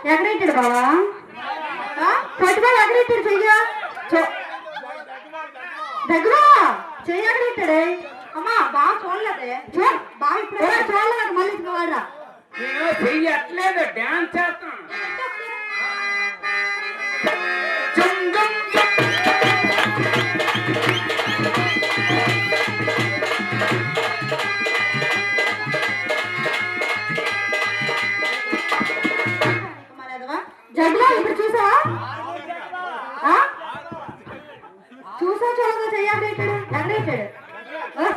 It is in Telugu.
ఎక్కడెట్టాడు బావా? పట్టుకోవాలి ఎక్కడెట్టాడు చెయ్య దగ్గర చెయ్యి ఎక్కడెట్టాడే? అమ్మా బాగా చూడలేదే బాగా ఇప్పుడు చూడలేదు మళ్ళీ వాడరా నేను చెయ్యట్లేదు డాన్స్ చేస్తాను. జగ్గులో ఇప్పుడు చూసావా? చూసా చూడగా చెయ్యాలి ఎక్కడెట్టాడు?